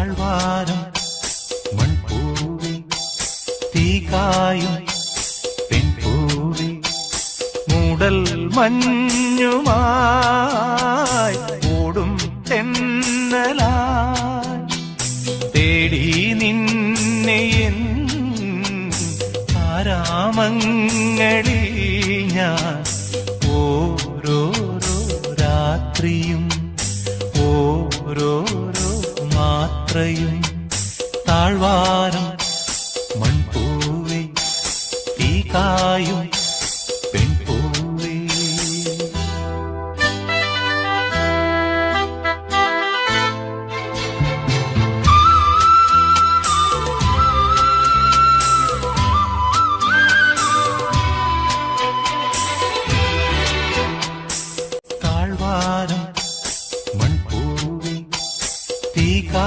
താഴ്വാരം മൺപൂവി തീകായും പെൺപൂവി മൂടൽ മഞ്ഞുമായി ഓടും തെന്നലായി തേടി നിന്നെ എൻ ആരാമങ്ങളിൽ ഞാൻ ഓരോരോ രാത്രിയും ഓരോരോ മാത്രയും താഴ്വാരം മൺപൂവി തീകായും